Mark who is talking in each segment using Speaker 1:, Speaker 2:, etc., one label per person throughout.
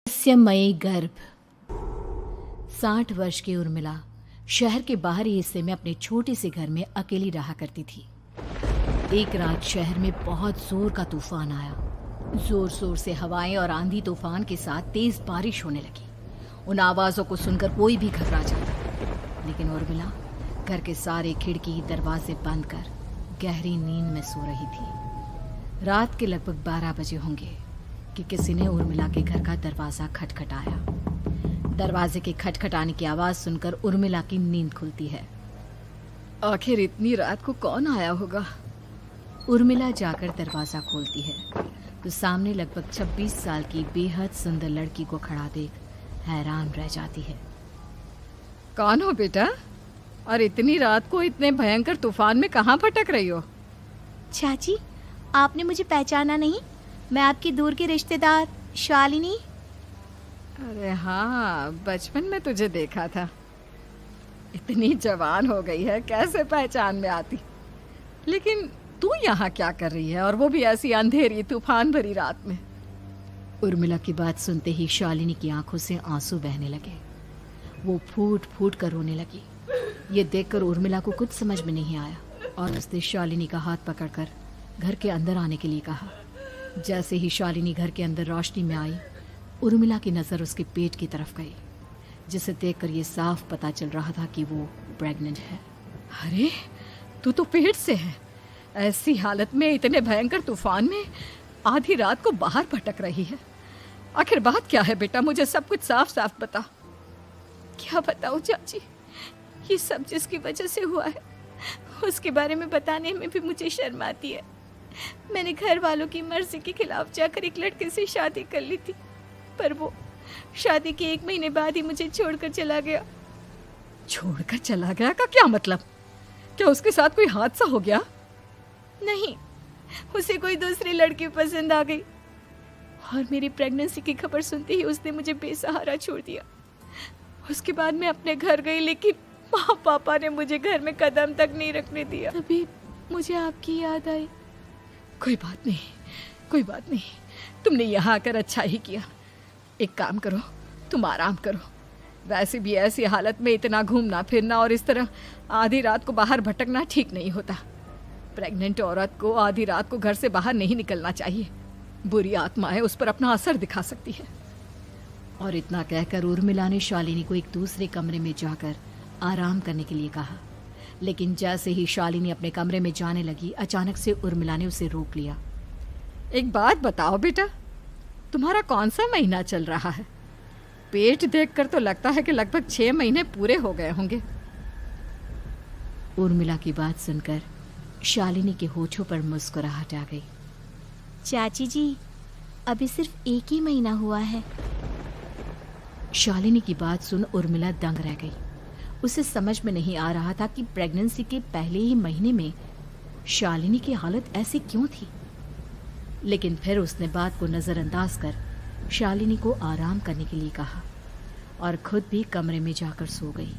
Speaker 1: रहस्यमयी गर्भ। 60 वर्ष की उर्मिला शहर के बाहरी हिस्से में अपने छोटे से घर में अकेली रहा करती थी। एक रात शहर में बहुत जोर का तूफान आया। जोर जोर से हवाएं और आंधी तूफान के साथ तेज बारिश होने लगी। उन आवाजों को सुनकर कोई भी घबरा जाता, लेकिन उर्मिला घर के सारे खिड़की दरवाजे बंद कर गहरी नींद में सो रही थी। रात के लगभग 12 बजे होंगे कि किसी ने उर्मिला के घर का दरवाजा खटखटाया। दरवाजे के खटखटाने की आवाज सुनकर उर्मिला की नींद खुलती है। आखिर इतनी रात को कौन आया होगा? उर्मिला जाकर दरवाजा खोलती है तो सामने लगभग 26 साल की बेहद सुंदर लड़की को खड़ा देख हैरान रह जाती है। कौन हो बेटा, और इतनी रात को इतने भयंकर तूफान में कहाँ भटक रही हो?
Speaker 2: चाची, आपने मुझे पहचाना नहीं? मैं आपकी दूर की रिश्तेदार शालिनी।
Speaker 1: अरे हाँ, बचपन में तुझे देखा था। इतनी जवान हो गई है, कैसे पहचान में आती। लेकिन तू यहाँ क्या कर रही है, और वो भी ऐसी अंधेरी तूफान भरी रात में? उर्मिला की बात सुनते ही शालिनी की आंखों से आंसू बहने लगे। वो फूट फूट कर रोने लगी। ये देखकर उर्मिला को कुछ समझ में नहीं आया और उसने शालिनी का हाथ पकड़कर घर के अंदर आने के लिए कहा। जैसे ही शालिनी घर के अंदर रोशनी में आई, उर्मिला की नज़र उसके पेट की तरफ गई, जिसे देखकर ये साफ पता चल रहा था कि वो प्रेग्नेंट है। अरे, तू तो पेट से है। ऐसी हालत में इतने भयंकर तूफान में आधी रात को बाहर भटक रही है। आखिर बात क्या है बेटा, मुझे सब कुछ साफ साफ बता।
Speaker 2: क्या बताऊं चाची, ये सब जिसकी वजह से हुआ है उसके बारे में बताने में भी मुझे शर्म आती है। मैंने घर वालों की मर्जी के खिलाफ जाकर एक लड़के से शादी कर ली थी, पर वो शादी के 1 महीने बाद ही मुझे छोड़कर चला गया।
Speaker 1: छोड़कर चला गया का क्या मतलब? क्या उसके साथ कोई हादसा हो गया?
Speaker 2: नहीं, उसे कोई दूसरी लड़की पसंद आ गई और मेरी प्रेगनेंसी की खबर सुनते ही उसने मुझे बेसहारा छोड़ दिया। उसके बाद मैं अपने घर गई, लेकिन माँ पापा ने मुझे घर में कदम तक नहीं रखने दिया। तभी मुझे आपकी याद आई।
Speaker 1: कोई बात नहीं, कोई बात नहीं, तुमने यहाँ आकर अच्छा ही किया। एक काम करो, तुम आराम करो। वैसे भी ऐसी हालत में इतना घूमना फिरना और इस तरह आधी रात को बाहर भटकना ठीक नहीं होता। प्रेग्नेंट औरत को आधी रात को घर से बाहर नहीं निकलना चाहिए। बुरी आत्माएं उस पर अपना असर दिखा सकती है। और इतना कहकर उर्मिला ने शालिनी को एक दूसरे कमरे में जाकर आराम करने के लिए कहा। लेकिन जैसे ही शालिनी अपने कमरे में जाने लगी, अचानक से उर्मिला ने उसे रोक लिया। एक बात बताओ बेटा, तुम्हारा कौन सा महीना चल रहा है? पेट देखकर तो लगता है कि लगभग 6 महीने पूरे हो गए होंगे। उर्मिला की बात सुनकर शालिनी के होठों पर मुस्कुराहट आ गई।
Speaker 2: चाची जी, अभी सिर्फ 1 ही महीना हुआ है।
Speaker 1: शालिनी की बात सुन उर्मिला दंग रह गई। उसे समझ में नहीं आ रहा था कि प्रेगनेंसी के पहले ही महीने में शालिनी की हालत ऐसी क्यों थी। लेकिन फिर उसने बात को नज़रअंदाज कर शालिनी को आराम करने के लिए कहा और खुद भी कमरे में जाकर सो गई।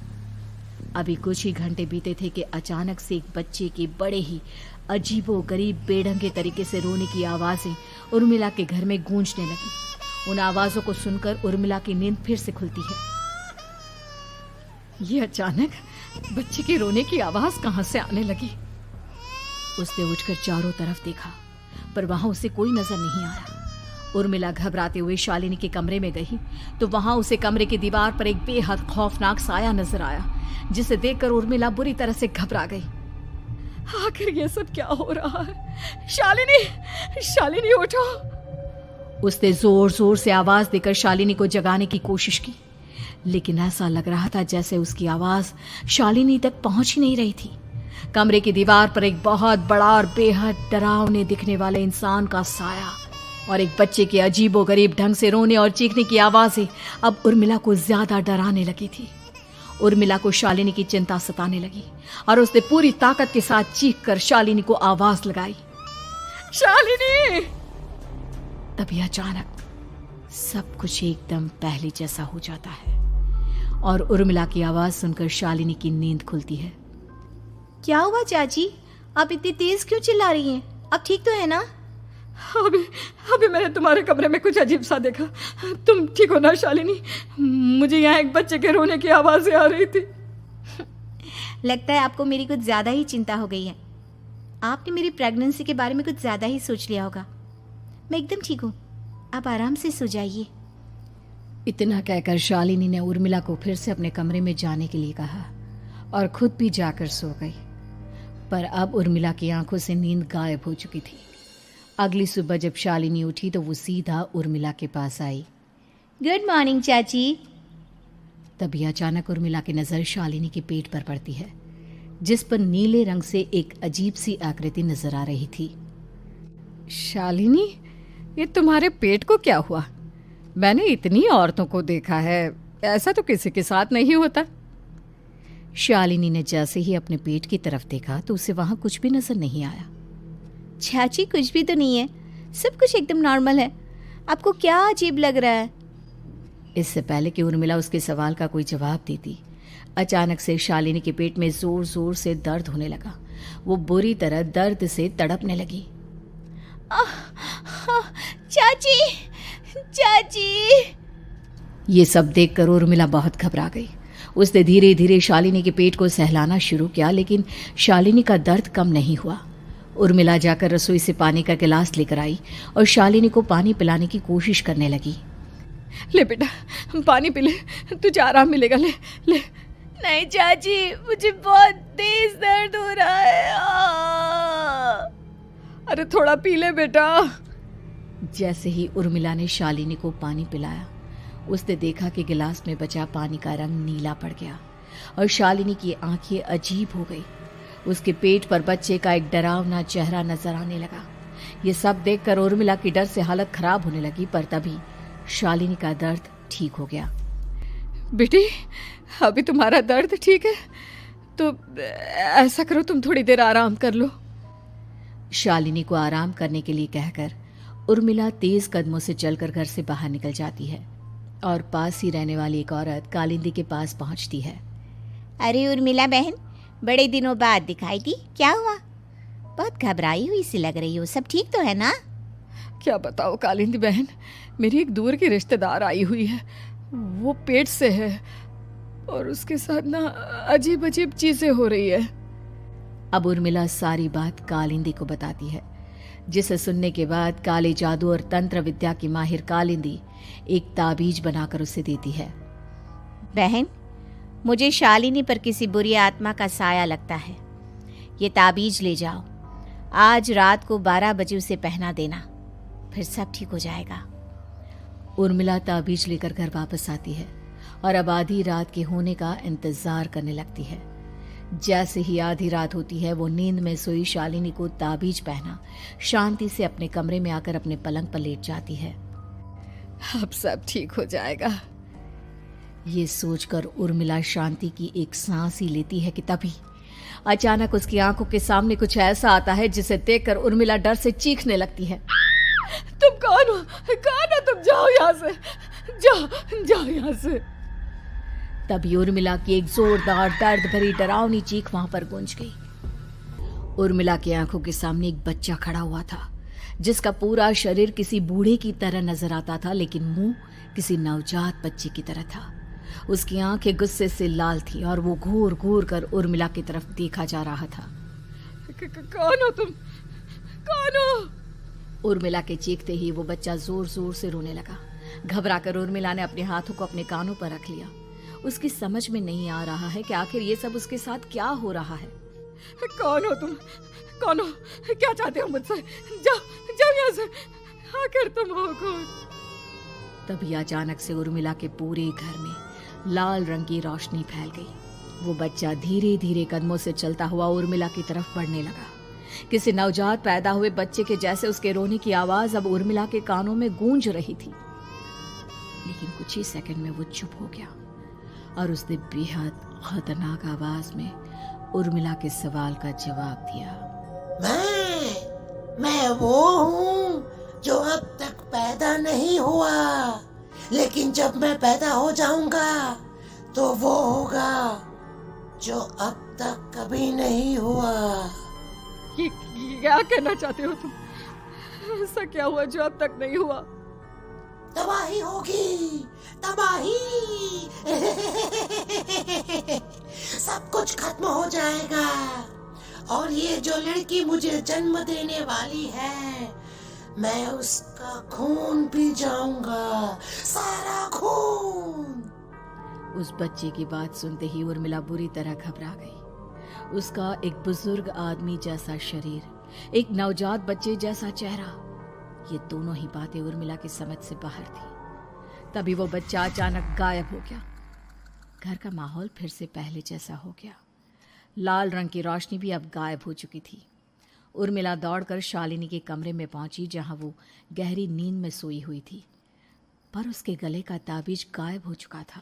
Speaker 1: अभी कुछ ही घंटे बीते थे कि अचानक से एक बच्चे के बड़े ही अजीबोगरीब बेढंगे तरीके से रोने की आवाज़ें उर्मिला के घर में गूंजने लगी। उन आवाज़ों को सुनकर उर्मिला की नींद फिर से खुलती है। ये अचानक बच्चे के रोने की आवाज कहां से आने लगी? उसने उठकर चारों तरफ देखा, पर वहां उसे कोई नजर नहीं आया। उर्मिला घबराते हुए शालिनी के कमरे में गई तो वहां उसे कमरे की दीवार पर एक बेहद खौफनाक साया नजर आया, जिसे देखकर उर्मिला बुरी तरह से घबरा गई। आखिर ये सब क्या हो रहा है? शालिनी, शालिनी उठो! उसने जोर जोर से आवाज देकर शालिनी को जगाने की कोशिश की, लेकिन ऐसा लग रहा था जैसे उसकी आवाज शालिनी तक पहुंच ही नहीं रही थी। कमरे की दीवार पर एक बहुत बड़ा और बेहद डरावने दिखने वाले इंसान का साया और एक बच्चे के अजीबोगरीब ढंग से रोने और चीखने की आवाजें अब उर्मिला को ज्यादा डराने लगी थी। उर्मिला को शालिनी की चिंता सताने लगी और उसने पूरी ताकत के साथ चीख कर शालिनी को आवाज लगाई, शालिनी! तभी अचानक सब कुछ एकदम पहले जैसा हो जाता है और उर्मिला की आवाज सुनकर शालिनी की नींद खुलती है।
Speaker 2: क्या हुआ चाची, आप इतनी तेज क्यों चिल्ला रही हैं? अब ठीक तो है ना?
Speaker 1: अभी अभी मैंने तुम्हारे कमरे में कुछ अजीब सा देखा। तुम ठीक हो ना शालिनी? मुझे यहाँ एक बच्चे के रोने की आवाज़ें आ रही थी।
Speaker 2: लगता है आपको मेरी कुछ ज़्यादा ही चिंता हो गई है। आपने मेरी प्रेगनेंसी के बारे में कुछ ज़्यादा ही सोच लिया होगा। मैं एकदम ठीक हूँ, आप आराम से सो जाइए।
Speaker 1: इतना कहकर शालिनी ने उर्मिला को फिर से अपने कमरे में जाने के लिए कहा और खुद भी जाकर सो गई। पर अब उर्मिला की आंखों से नींद गायब हो चुकी थी। अगली सुबह जब शालिनी उठी तो वो सीधा उर्मिला के पास आई।
Speaker 2: गुड मॉर्निंग चाची।
Speaker 1: तभी अचानक उर्मिला की नज़र शालिनी के पेट पर पड़ती है, जिस पर नीले रंग से एक अजीब सी आकृति नजर आ रही थी। शालिनी, ये तुम्हारे पेट को क्या हुआ? मैंने इतनी औरतों को देखा है, ऐसा तो किसी के साथ नहीं होता। शालिनी ने जैसे ही अपने पेट की तरफ देखा तो उसे वहां कुछ भी नजर नहीं आया।
Speaker 2: चाची कुछ भी तो नहीं है, सब कुछ एकदम नॉर्मल है। आपको क्या अजीब लग रहा है?
Speaker 1: इससे पहले कि उर्मिला उसके सवाल का कोई जवाब देती, अचानक से शालिनी के पेट में जोर जोर से दर्द होने लगा। वो बुरी तरह दर्द से तड़पने लगी।
Speaker 2: चाची, चाची।
Speaker 1: ये सब देखकर उर्मिला बहुत घबरा गई। उसने धीरे धीरे शालिनी के पेट को सहलाना शुरू किया, लेकिन शालिनी का दर्द कम नहीं हुआ। उर्मिला जाकर रसोई से पानी का गिलास लेकर आई और शालिनी को पानी पिलाने की कोशिश करने लगी। ले बेटा, पानी पी ले, तुझे आराम मिलेगा। ले ले।
Speaker 2: नहीं चाची, मुझे बहुत तेज दर्द हो रहा है।
Speaker 1: अरे थोड़ा पी ले बेटा। जैसे ही उर्मिला ने शालिनी को पानी पिलाया, उसने देखा कि गिलास में बचा पानी का रंग नीला पड़ गया और शालिनी की आंखें अजीब हो गई। उसके पेट पर बच्चे का एक डरावना चेहरा नजर आने लगा। ये सब देखकर उर्मिला की डर से हालत खराब होने लगी, पर तभी शालिनी का दर्द ठीक हो गया। बेटी, अभी तुम्हारा दर्द ठीक है तो ऐसा करो, तुम थोड़ी देर आराम कर लो। शालिनी को आराम करने के लिए कहकर उर्मिला तेज कदमों से चलकर घर से बाहर निकल जाती है और पास ही रहने वाली एक औरत कालिंदी के पास पहुंचती है।
Speaker 2: अरे उर्मिला बहन, बड़े दिनों बाद दिखाई दी, क्या हुआ? बहुत घबराई हुई सी लग रही हो, सब ठीक तो है ना?
Speaker 1: क्या बताओ कालिंदी बहन, मेरी एक दूर की रिश्तेदार आई हुई है। वो पेट से है और उसके साथ ना अजीब अजीब चीजें हो रही है। अब उर्मिला सारी बात कालिंदी को बताती है, जिसे सुनने के बाद काले जादू और तंत्र विद्या की माहिर कालिंदी एक ताबीज बनाकर उसे देती है।
Speaker 2: बहन, मुझे शालिनी पर किसी बुरी आत्मा का साया लगता है। ये ताबीज ले जाओ, आज रात को 12 बजे उसे पहना देना, फिर सब ठीक हो जाएगा।
Speaker 1: उर्मिला ताबीज लेकर घर वापस आती है और अब आधी रात के होने का इंतजार करने लगती है। जैसे ही आधी रात होती है, वो नींद में सोई शालिनी को ताबीज पहना शांति से अपने कमरे में आकर अपने पलंग पर लेट जाती है। अब सब ठीक हो जाएगा, ये सोचकर उर्मिला शांति की एक सांस ही लेती है कि तभी अचानक उसकी आंखों के सामने कुछ ऐसा आता है जिसे देखकर उर्मिला डर से चीखने लगती है। तुम कौन हो? कौन हो तुम? जाओ यहाँ से, जाओ जाओ यहाँ से। तभी उर्मिला की एक जोरदार दर्द भरी डरावनी चीख वहां पर गूंज गई। उर्मिला की आंखों के सामने एक बच्चा खड़ा हुआ था, जिसका पूरा शरीर किसी बूढ़े की तरह नजर आता था, लेकिन मुंह किसी नवजात बच्चे की तरह था। उसकी आंखें गुस्से से लाल थी और वो घूर घूर कर उर्मिला की तरफ देखा जा रहा था। कौन हो तुम? कौन हो? उर्मिला के चीखते ही वो बच्चा जोर जोर से रोने लगा। घबराकर उर्मिला ने अपने हाथों को अपने कानों पर रख लिया। उसकी समझ में नहीं आ रहा है कि आखिर ये सब उसके साथ क्या हो रहा है। कौन हो तुम? कौन हो? क्या चाहते हो मुझसे? जाओ जाओ यहाँ से, आखिर तुम हो कौन? तभी अचानक से उर्मिला के पूरे घर में लाल रंग की रोशनी फैल गई। वो बच्चा धीरे धीरे कदमों से चलता हुआ उर्मिला की तरफ बढ़ने लगा। किसी नवजात पैदा हुए बच्चे के जैसे उसके रोने की आवाज अब उर्मिला के कानों में गूंज रही थी। लेकिन कुछ ही सेकंड में वो चुप हो गया और उसने बेहद खतरनाक आवाज में उर्मिला के सवाल का जवाब दिया।
Speaker 3: मैं वो हूँ जो अब तक पैदा नहीं हुआ, लेकिन जब मैं पैदा हो जाऊंगा तो वो होगा जो अब तक कभी नहीं हुआ।
Speaker 1: ये क्या कहना चाहते हो तुम? ऐसा क्या हुआ जो अब तक नहीं हुआ?
Speaker 3: तबाही होगी, तबाही। सब कुछ खत्म हो जाएगा और ये जो लड़की मुझे जन्म देने वाली है, मैं उसका खून पी जाऊंगा, सारा खून।
Speaker 1: उस बच्चे की बात सुनते ही उर्मिला बुरी तरह घबरा गई। उसका एक बुजुर्ग आदमी जैसा शरीर, एक नवजात बच्चे जैसा चेहरा, ये दोनों ही बातें उर्मिला की समझ से बाहर थी। तभी वो बच्चा अचानक गायब हो गया। घर का माहौल फिर से पहले जैसा हो गया। लाल रंग की रोशनी भी अब गायब हो चुकी थी। उर्मिला दौड़कर शालिनी के कमरे में पहुंची, जहां वो गहरी नींद में सोई हुई थी, पर उसके गले का ताबीज गायब हो चुका था।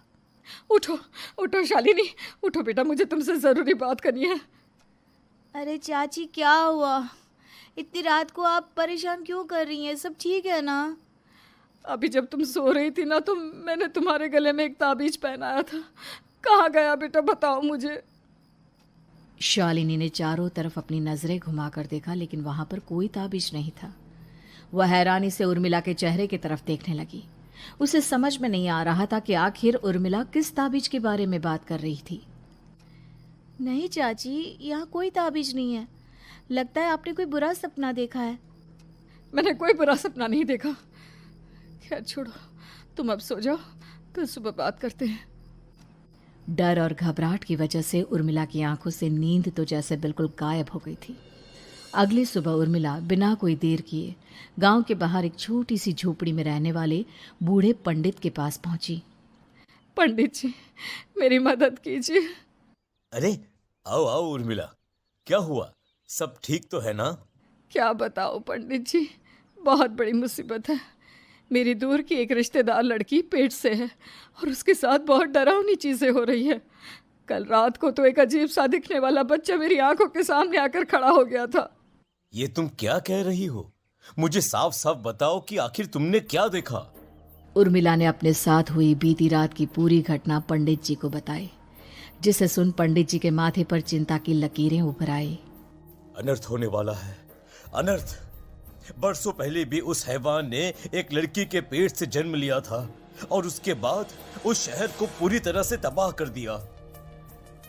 Speaker 1: उठो उठो शालिनी, उठो बेटा, मुझे तुमसे जरूरी बात करनी है।
Speaker 2: अरे चाची क्या हुआ? इतनी रात को आप परेशान क्यों कर रही हैं? सब ठीक है ना?
Speaker 1: अभी जब तुम सो रही थी ना, तो मैंने तुम्हारे गले में एक ताबीज पहनाया था। कहाँ गया बेटा, बताओ मुझे। शालिनी ने चारों तरफ अपनी नजरें घुमाकर देखा, लेकिन वहां पर कोई ताबीज नहीं था। वह हैरानी से उर्मिला के चेहरे की तरफ देखने लगी। उसे समझ में नहीं आ रहा था कि आखिर उर्मिला किस ताबीज के बारे में बात कर रही थी।
Speaker 2: नहीं चाची, यहाँ कोई ताबीज नहीं है। लगता है आपने कोई बुरा सपना देखा है।
Speaker 1: मैंने कोई बुरा सपना नहीं देखा। खैर छोड़ो, तुम अब सो जाओ, कल सुबह बात करते हैं। डर और घबराहट की वजह से उर्मिला की आंखों से नींद तो जैसे बिल्कुल गायब हो गई थी। अगली सुबह उर्मिला बिना कोई देर किए गांव के बाहर एक छोटी सी झोपड़ी में रहने वाले बूढ़े पंडित के पास पहुंची। पंडित जी, मेरी मदद कीजिए।
Speaker 4: अरे आओ आओ उर्मिला, क्या हुआ? सब ठीक तो है ना?
Speaker 1: क्या बताओ पंडित जी, बहुत बड़ी मुसीबत है। मेरी दूर की एक रिश्तेदार लड़की पेट से है और उसके साथ बहुत डरावनी चीजें हो रही है। कल रात को तो एक अजीब सा दिखने वाला बच्चा मेरी आंखों के सामने आकर खड़ा हो गया था।
Speaker 4: ये तुम क्या कह रही हो? मुझे साफ साफ बताओ कि आखिर तुमने क्या देखा?
Speaker 1: उर्मिला ने अपने साथ हुई बीती रात की पूरी घटना पंडित जी को बताई, जिसे सुन पंडित जी के माथे पर चिंता की लकीरें उभर आई।
Speaker 4: अनर्थ होने वाला है, अनर्थ। बरसों पहले भी उस हैवान ने एक लड़की के पेट से जन्म लिया था और उसके बाद उस शहर को पूरी तरह से तबाह कर दिया।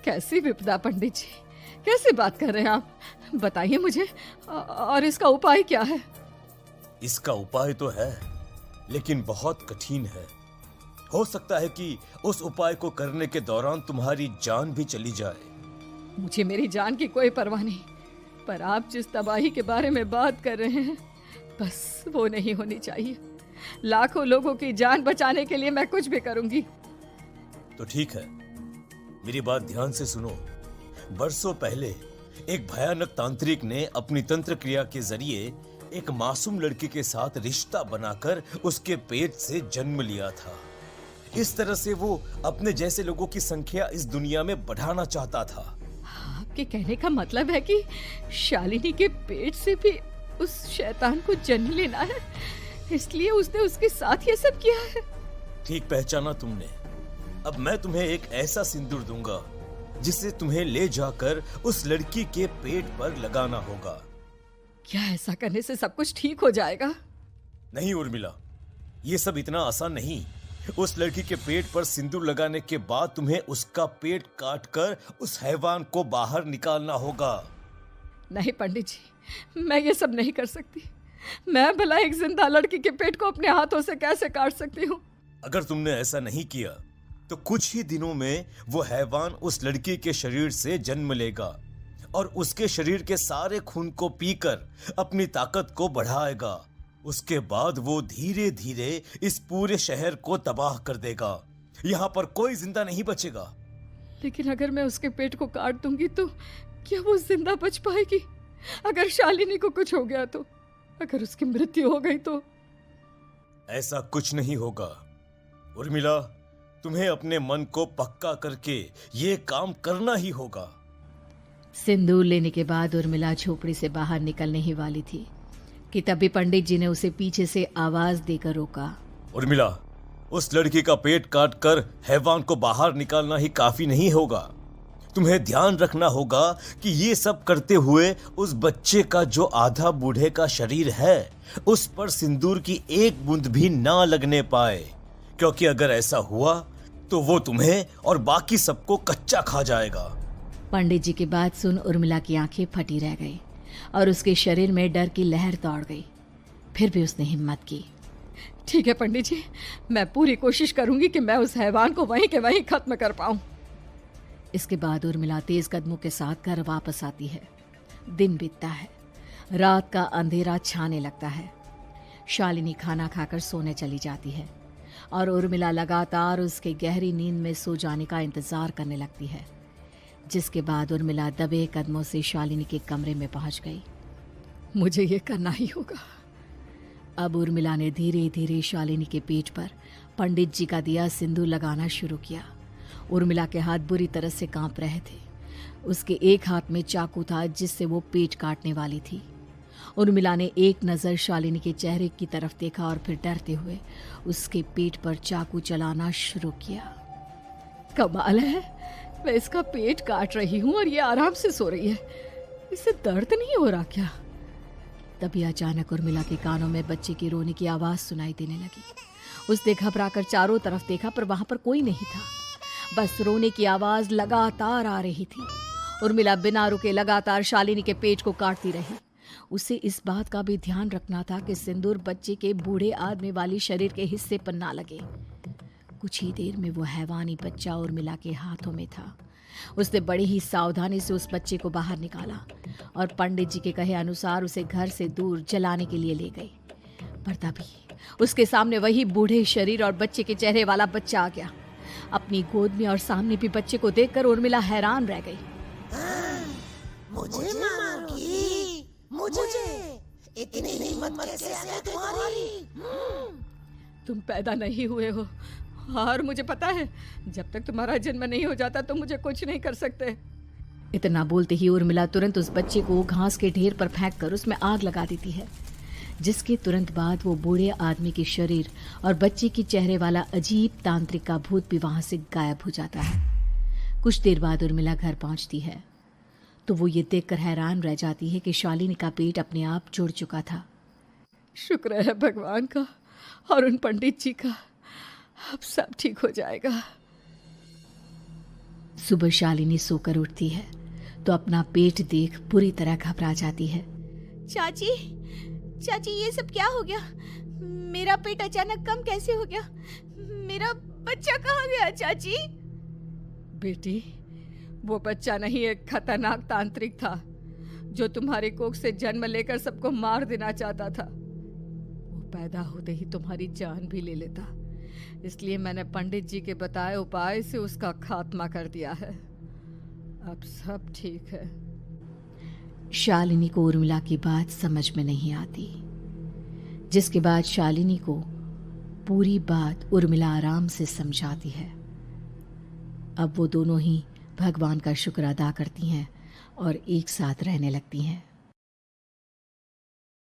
Speaker 1: कैसी विपदा पंडित जी, कैसी बात कर रहे हैं आप? बताइए मुझे, और इसका उपाय क्या है?
Speaker 4: इसका उपाय तो है, लेकिन बहुत कठिन है। हो सकता है कि उस उपाय को करने के दौरान तुम्हारी जान भी चली जाए।
Speaker 1: मुझे मेरी जान की कोई परवाह नहीं, पर आप जिस तबाही के बारे में बात कर रहे हैं, बस वो नहीं होनी चाहिए। लाखों लोगों की जान बचाने के लिए मैं कुछ भी करूंगी।
Speaker 4: तो ठीक है, मेरी बात ध्यान से सुनो। बरसों पहले एक भयानक तांत्रिक ने अपनी तंत्र क्रिया के जरिए एक मासूम लड़की के साथ रिश्ता बनाकर उसके पेट से जन्म लिया था। इस तरह से वो अपने जैसे लोगों की संख्या इस दुनिया में बढ़ाना चाहता था।
Speaker 1: आपके कहने का मतलब है कि शालिनी के पेट से भी उस शैतान को जन्म लेना है, इसलिए उसने उसके साथ ये सब किया है।
Speaker 4: ठीक पहचाना तुमने। अब मैं तुम्हें एक ऐसा सिंदूर दूंगा जिसे तुम्हें ले जाकर उस लड़की के पेट पर लगाना होगा।
Speaker 1: क्या ऐसा करने से सब कुछ ठीक हो जाएगा?
Speaker 4: नहीं उर्मिला, ये सब इतना आसान नहीं। उस लड़की के पेट पर सिंदूर लगाने के बाद तुम्हें उसका पेट काटकर उस हैवान को बाहर निकालना होगा।
Speaker 1: नहीं पंडित जी, मैं ये सब नहीं कर सकती। मैं भला एक जिंदा लड़की के पेट को अपने हाथों से कैसे काट सकती हूँ?
Speaker 4: अगर तुमने ऐसा नहीं किया तो कुछ ही दिनों में वो हैवान उस लड़की के शरीर से जन्म लेगा और उसके शरीर के सारे खून को पीकर अपनी ताकत को बढ़ाएगा। उसके बाद वो धीरे धीरे इस पूरे शहर को तबाह कर देगा। यहाँ पर कोई जिंदा नहीं बचेगा।
Speaker 1: लेकिन अगर मैं उसके पेट को काट दूंगी तो क्या वो जिंदा बच पाएगी? अगर शालिनी को कुछ हो गया तो, अगर उसकी मृत्यु हो गई तो?
Speaker 4: ऐसा कुछ नहीं होगा उर्मिला, तुम्हें अपने मन को पक्का करके ये काम करना ही होगा।
Speaker 1: सिंदूर लेने के बाद उर्मिला झोपड़ी से बाहर निकलने ही वाली थी कि तभी पंडित जी ने उसे पीछे से आवाज देकर रोका।
Speaker 4: उर्मिला, उस लड़की का पेट काटकर हैवान को बाहर निकालना ही काफी नहीं होगा। तुम्हें ध्यान रखना होगा कि ये सब करते हुए उस बच्चे का जो आधा बूढ़े का शरीर है उस पर सिंदूर की एक बूंद भी ना लगने पाए, क्योंकि अगर ऐसा हुआ तो वो तुम्हें और बाकी सबको कच्चा खा जाएगा।
Speaker 1: पंडित जी की बात सुन उर्मिला की आंखें फटी रह गई और उसके शरीर में डर की लहर दौड़ गई। फिर भी उसने हिम्मत की।
Speaker 2: ठीक है पंडित जी, मैं पूरी कोशिश करूंगी कि मैं उस हैवान को वहीं के वहीं खत्म कर पाऊं।
Speaker 1: इसके बाद उर्मिला तेज कदमों के साथ घर वापस आती है। दिन बीतता है, रात का अंधेरा छाने लगता है। शालिनी खाना खाकर सोने चली जाती है और उर्मिला लगातार उसके गहरी नींद में सो जाने का इंतजार करने लगती है, जिसके बाद उर्मिला दबे कदमों से शालिनी के कमरे में पहुंच गई।
Speaker 2: मुझे ये करना ही होगा।
Speaker 1: अब उर्मिला ने धीरे धीरे शालिनी के पेट पर पंडित जी का दिया सिंदूर लगाना शुरू किया। उर्मिला के हाथ बुरी तरह से कांप रहे थे। उसके एक हाथ में चाकू था जिससे वो पेट काटने वाली थी। उर्मिला ने एक नज़र शालिनी के चेहरे की तरफ देखा और फिर डरते हुए उसके पेट पर चाकू चलाना शुरू किया।
Speaker 2: कमाल है, मैं इसका पेट काट रही हूँ और ये आराम से सो रही है। इसे दर्द नहीं हो रहा क्या?
Speaker 1: तभी अचानक उर्मिला के कानों में बच्चे की रोने की आवाज सुनाई देने लगी। उसने घबराकर चारों तरफ देखा पर वहां पर कोई नहीं था। बस रोने की आवाज लगातार आ रही थी। उर्मिला बिना रुके लगातार शालिनी के पेट को काटती रही। उसे इस बात का भी ध्यान रखना था कि सिंदूर बच्चे के बूढ़े आदमी वाली शरीर के हिस्से पर ना लगे। कुछ ही देर में वो हैवानी बच्चा उर्मिला के हाथों में था। उसने बड़ी ही सावधानी से उस बच्चे को बाहर निकाला और पंडित जी के कहे अनुसार उसे घर से दूर जलाने के लिए ले गई। पर तभी उसके सामने वही बूढ़े शरीर और बच्चे के चेहरे वाला बच्चा आ गया। अपनी गोद में और सामने भी बच्चे को देखकर उर्मिला हैरान रह गई।
Speaker 3: मुझे मारोगी? मुझे इतनी हिम्मत कैसे आ गई तुम्हारी?
Speaker 2: तुम पैदा नहीं हुए हो और मुझे पता है जब तक तुम्हारा जन्म नहीं हो जाता तो मुझे कुछ नहीं कर सकते।
Speaker 1: इतना बोलते ही उर्मिला तुरंत उस बच्चे को घास के ढेर पर फेंककर उसमें आग लगा देती है, जिसके तुरंत बाद वो बूढ़े आदमी के शरीर और बच्चे के चेहरे वाला अजीब तांत्रिक का भूत भी वहां से गायब हो जाता है। कुछ देर बाद उर्मिला घर पहुंचती है तो वो ये देखकर हैरान रह जाती है कि शालिनी का पेट अपने आप जुड़ चुका था।
Speaker 2: शुक्र है भगवान का और उन पंडित जी का, अब सब ठीक हो जाएगा।
Speaker 1: सुबह शालिनी सोकर उठती है तो अपना पेट देख पूरी तरह घबरा जाती है।
Speaker 2: चाची, चाची ये सब क्या हो गया? मेरा पेट अचानक कम कैसे हो गया? मेरा बच्चा कहाँ गया चाची? बेटी, वो बच्चा नहीं, एक खतरनाक तांत्रिक था जो तुम्हारी कोख से जन्म लेकर सबको मार देना चाहता था। वो पैदा होते ही तुम्हारी जान भी ले लेता, इसलिए मैंने पंडित जी के बताए उपाय से उसका खात्मा कर दिया है। अब सब ठीक है।
Speaker 1: शालिनी को उर्मिला की बात समझ में नहीं आती, जिसके बाद शालिनी को पूरी बात उर्मिला आराम से समझाती है। अब वो दोनों ही भगवान का शुक्र अदा करती हैं और एक साथ रहने लगती हैं।